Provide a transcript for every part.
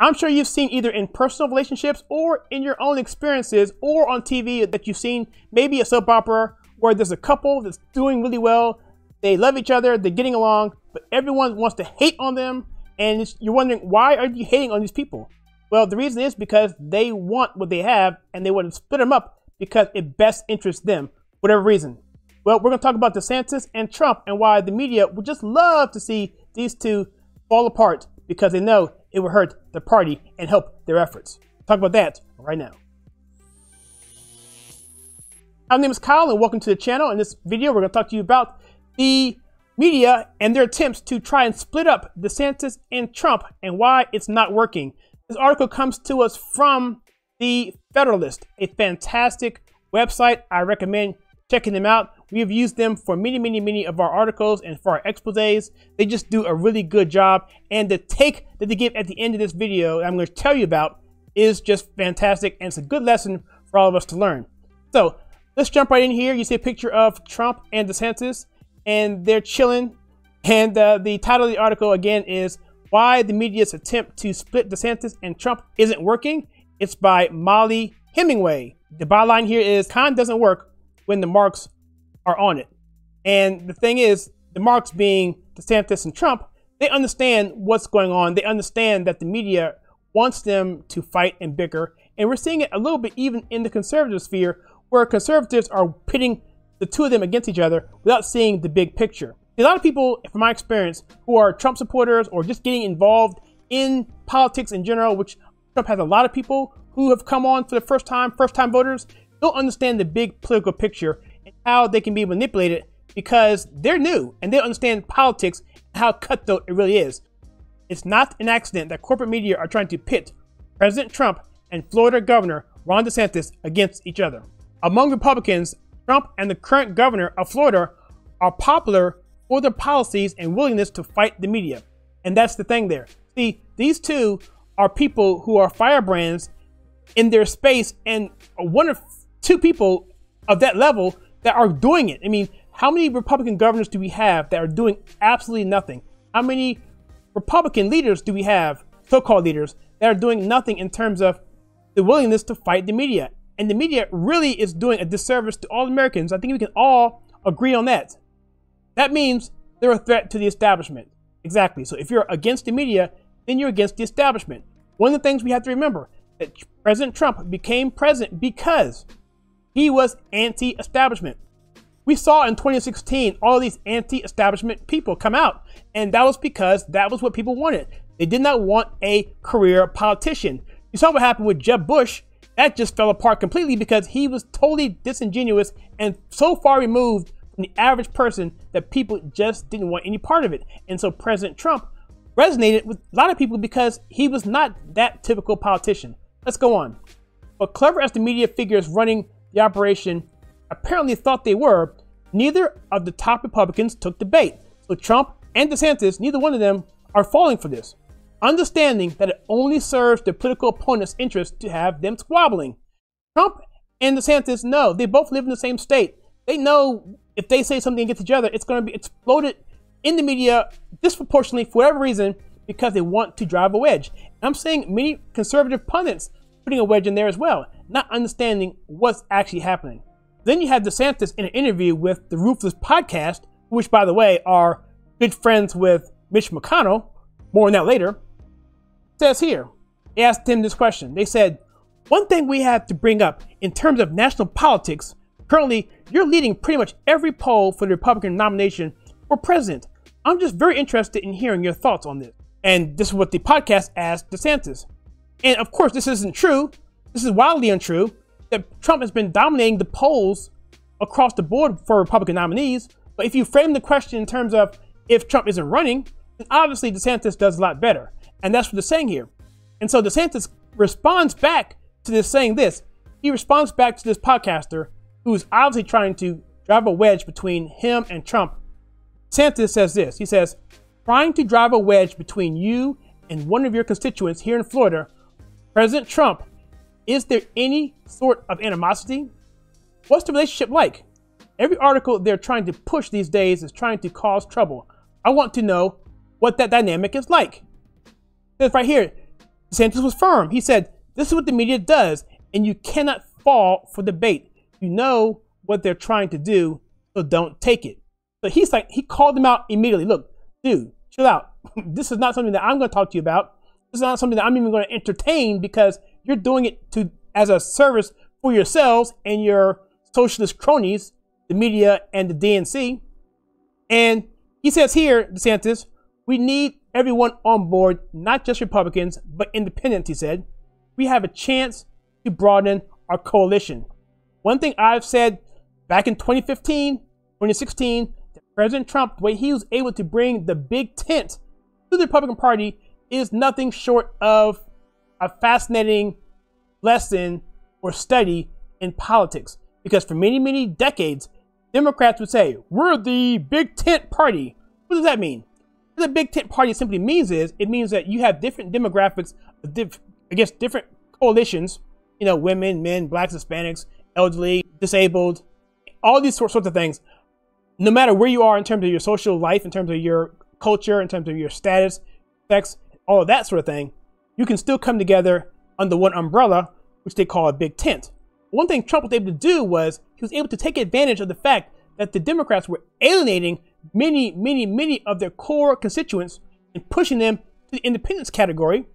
I'm sure you've seen either in personal relationships or in your own experiences or on TV that you've seen maybe a soap opera where there's a couple that's doing really well. They love each other, they're getting along, but everyone wants to hate on them. And you're wondering, why are you hating on these people? Well, the reason is because they want what they have and they want to split them up because it best interests them, whatever reason. Well, we're going to talk about Desantis and Trump and why the media would just love to see these two fall apart because they know it will hurt the party and help their efforts. Talk about that right now. My name is Kyle and welcome to the channel. In this video, we're going to talk to you about the media and their attempts to try and split up Desantis and Trump and why it's not working. This article comes to us from the Federalist, a fantastic website. I recommend checking them out. We have used them for many of our articles and for our exposés. They just do a really good job. And the take that they give at the end of this video that I'm going to tell you about is just fantastic. And it's a good lesson for all of us to learn. So let's jump right in here. You see a picture of Trump and Desantis and they're chilling. And the title of the article again is Why the Media's Attempt to Split Desantis and Trump Isn't Working. It's by Molly Hemingway. The byline here is con doesn't work when the marks are on it. And the thing is, the marks being Desantis and Trump, they understand what's going on. They understand that the media wants them to fight and bicker. And we're seeing it a little bit even in the conservative sphere where conservatives are pitting the two of them against each other without seeing the big picture. A lot of people, from my experience, who are Trump supporters or just getting involved in politics in general, which Trump has a lot of people who have come on for the first time voters, don't understand the big political picture and how they can be manipulated because they're new and they don't understand politics and how cutthroat it really is. It's not an accident that corporate media are trying to pit President Trump and Florida Governor Ron DeSantis against each other. Among Republicans, Trump and the current governor of Florida are popular for their policies and willingness to fight the media. And that's the thing there. See, these two are people who are firebrands in their space and one of two people of that level that are doing it. I mean, how many Republican governors do we have that are doing absolutely nothing? How many Republican leaders do we have, so-called leaders, that are doing nothing in terms of the willingness to fight the media? And the media really is doing a disservice to all Americans. I think we can all agree on that. That means they're a threat to the establishment. Exactly. So if you're against the media, then you're against the establishment. One of the things we have to remember that President Trump became president because he was anti-establishment. We saw in 2016 all of these anti-establishment people come out, and that was because that was what people wanted. They did not want a career politician. You saw what happened with Jeb Bush. That just fell apart completely because he was totally disingenuous and so far removed from the average person that people just didn't want any part of it. And so President Trump resonated with a lot of people because he was not that typical politician. Let's go on. But clever as the media figures running the operation apparently thought they were, neither of the top Republicans took the bait. So Trump and DeSantis, neither one of them are falling for this, understanding that it only serves their political opponents' interest to have them squabbling. Trump and DeSantis know, they both live in the same state. They know if they say something against each other, it's going to be exploded in the media disproportionately for whatever reason because they want to drive a wedge. And I'm seeing many conservative pundits putting a wedge in there as well, not understanding what's actually happening. Then you have DeSantis in an interview with the Ruthless podcast, which, by the way, are good friends with Mitch McConnell. More on that later. It says here, they asked him this question. They said, one thing we have to bring up in terms of national politics, currently you're leading pretty much every poll for the Republican nomination for president. I'm just very interested in hearing your thoughts on this. And this is what the podcast asked DeSantis. And of course, this isn't true. This is wildly untrue. That Trump has been dominating the polls across the board for Republican nominees. But if you frame the question in terms of if Trump isn't running, then obviously DeSantis does a lot better. And that's what they're saying here. And so DeSantis responds back to this saying this. He responds back to this podcaster who's obviously trying to drive a wedge between him and Trump. DeSantis says this. He says, trying to drive a wedge between you and one of your constituents here in Florida, President Trump, is there any sort of animosity? What's the relationship like? Every article they're trying to push these days is trying to cause trouble. I want to know what that dynamic is like. It says right here, DeSantis was firm. He said, this is what the media does, and you cannot fall for the bait. You know what they're trying to do, so don't take it. So he called them out immediately. Look, dude, chill out. This is not something that I'm going to talk to you about. This is not something that I'm even going to entertain, because you're doing it as a service for yourselves and your socialist cronies, the media and the DNC. And he says here, DeSantis, we need everyone on board, not just Republicans, but independents, he said. We have a chance to broaden our coalition. One thing I've said back in 2015, 2016, that President Trump, the way he was able to bring the big tent to the Republican Party is nothing short of a fascinating lesson or study in politics. Because for many, many decades, Democrats would say, we're the big tent party. What does that mean? What the big tent party simply means is, it means that you have different demographics, different coalitions, you know, women, men, blacks, Hispanics, elderly, disabled, all these sorts of things. No matter where you are in terms of your social life, in terms of your culture, in terms of your status, sex, all of that sort of thing, you can still come together under one umbrella, which they call a big tent. One thing Trump was able to do was he was able to take advantage of the fact that the Democrats were alienating many of their core constituents and pushing them to the independence category.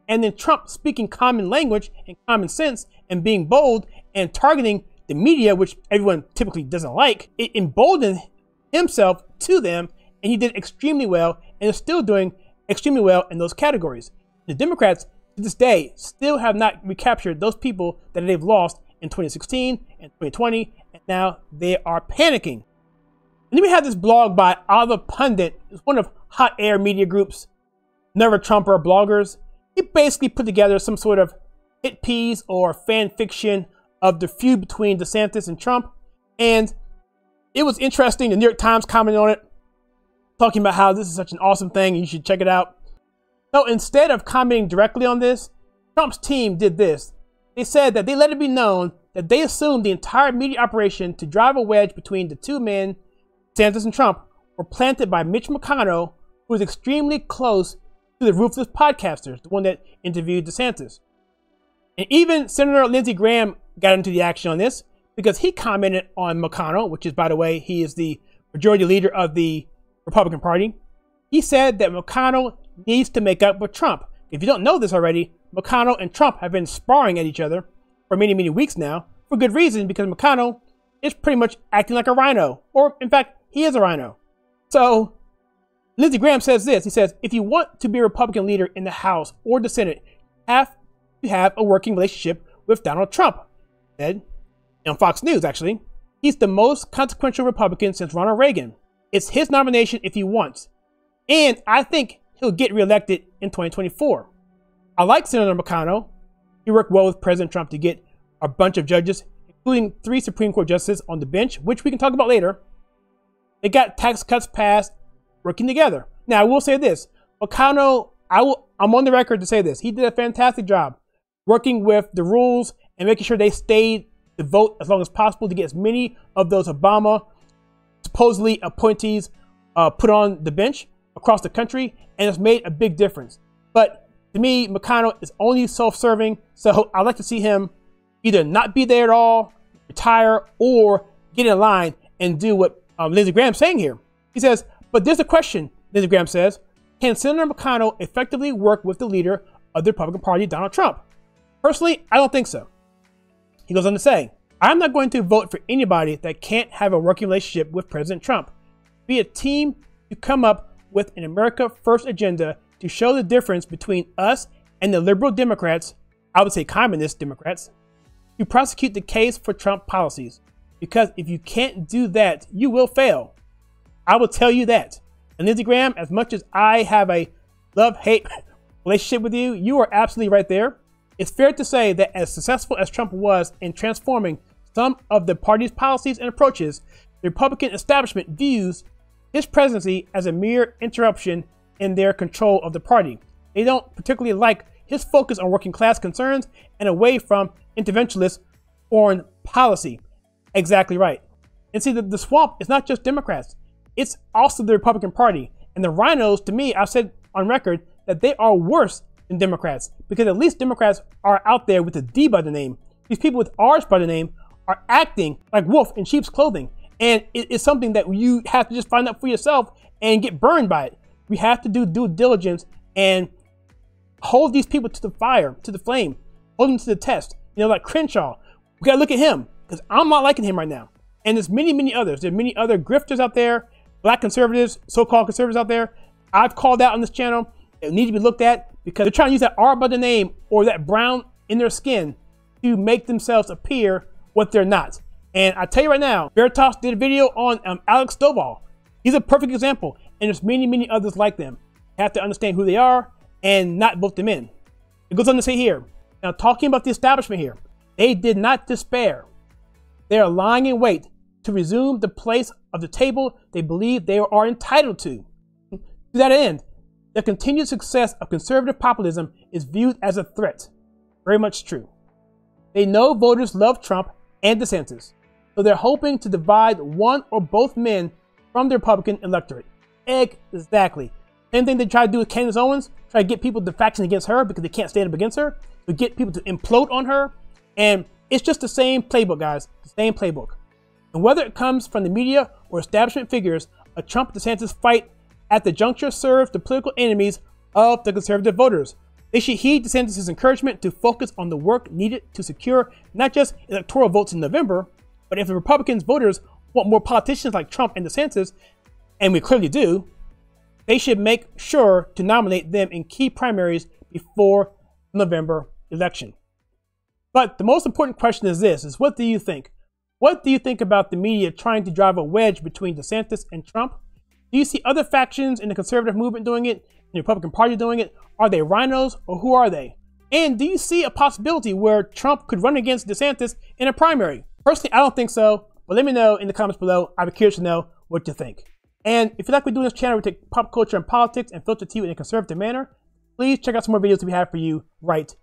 And then Trump speaking common language and common sense and being bold and targeting the media, which everyone typically doesn't like, it emboldened himself to them, and he did extremely well and is still doing extremely well in those categories. The Democrats to this day still have not recaptured those people that they've lost in 2016 and 2020, and now they are panicking. And then we have this blog by Oliver Pundit. It's one of Hot Air media groups, Never Trumper bloggers. He basically put together some sort of hit piece or fan fiction of the feud between DeSantis and Trump. And it was interesting. The New York Times commented on it, talking about how this is such an awesome thing and you should check it out. So instead of commenting directly on this, Trump's team did this. They said that they let it be known that they assumed the entire media operation to drive a wedge between the two men, DeSantis and Trump, were planted by Mitch McConnell, who is extremely close to the ruthless podcasters, the one that interviewed DeSantis. And even Senator Lindsey Graham got into the action on this because he commented on McConnell, which is, by the way, he is the majority leader of the Republican Party. He said that McConnell needs to make up with Trump. If you don't know this already, McConnell and Trump have been sparring at each other for many weeks now, for good reason, because McConnell is pretty much acting like a rhino, or in fact, he is a rhino. So Lindsey Graham says this. He says, if you want to be a Republican leader in the House or the Senate, you have to have a working relationship with Donald Trump. He said on Fox News, actually, he's the most consequential Republican since Ronald Reagan. It's his nomination if he wants. And I think he'll get reelected in 2024. I like Senator McConnell. He worked well with President Trump to get a bunch of judges, including 3 Supreme Court justices on the bench, which we can talk about later. They got tax cuts passed, working together. Now, I will say this. McConnell, I'm on the record to say this. He did a fantastic job working with the rules and making sure they stayed to vote as long as possible to get as many of those Obama supposedly appointees put on the bench across the country, and it's made a big difference. But to me, McConnell is only self-serving, so I'd like to see him either not be there at all, retire, or get in line and do what Lindsey Graham's saying here. He says, but there's a question, Lindsey Graham says, can Senator McConnell effectively work with the leader of the Republican Party, Donald Trump? Personally, I don't think so. He goes on to say, I'm not going to vote for anybody that can't have a working relationship with President Trump. Be a team to come up with an America First agenda to show the difference between us and the liberal Democrats, I would say communist Democrats, to prosecute the case for Trump policies. Because if you can't do that, you will fail. I will tell you that. And Lindsey Graham, as much as I have a love-hate relationship with you, you are absolutely right there. It's fair to say that as successful as Trump was in transforming some of the party's policies and approaches, the Republican establishment views his presidency as a mere interruption in their control of the party. They don't particularly like his focus on working class concerns and away from interventionist foreign policy. Exactly right. And see, the swamp is not just Democrats. It's also the Republican Party. And the rhinos, to me, I've said on record that they are worse than Democrats, because at least Democrats are out there with a D by the name. These people with R's by the name are acting like wolf in sheep's clothing. And it is something that you have to just find out for yourself and get burned by it. We have to do due diligence and hold these people to the fire, to the flame, hold them to the test. You know, like Crenshaw, we gotta look at him, because I'm not liking him right now. And there's many others. There's many other grifters out there, black conservatives, so-called conservatives out there. I've called out on this channel. They need to be looked at because they're trying to use that R by the name or that brown in their skin to make themselves appear what they're not. And I tell you right now, Veritas did a video on Alex Stovall. He's a perfect example, and there's many others like them. You have to understand who they are and not vote them in. It goes on to say here, now talking about the establishment here, they did not despair. They are lying in wait to resume the place of the table they believe they are entitled to. To that end, the continued success of conservative populism is viewed as a threat. Very much true. They know voters love Trump and DeSantis, so they're hoping to divide one or both men from the Republican electorate. Exactly. Same thing they try to do with Candace Owens, try to get people to faction against her because they can't stand up against her, to get people to implode on her. And it's just the same playbook, guys, the same playbook. And whether it comes from the media or establishment figures, a Trump-DeSantis fight at the juncture serves the political enemies of the conservative voters. They should heed DeSantis' encouragement to focus on the work needed to secure not just electoral votes in November, but if the Republicans voters want more politicians like Trump and DeSantis, and we clearly do, they should make sure to nominate them in key primaries before the November election. But the most important question is this, is what do you think? What do you think about the media trying to drive a wedge between DeSantis and Trump? Do you see other factions in the conservative movement doing it, in the Republican Party doing it? Are they rhinos or who are they? And do you see a possibility where Trump could run against DeSantis in a primary? Personally, I don't think so, but let me know in the comments below. I'd be curious to know what you think. And if you like what we do on this channel, we take pop culture and politics and filter to you in a conservative manner, please check out some more videos that we have for you right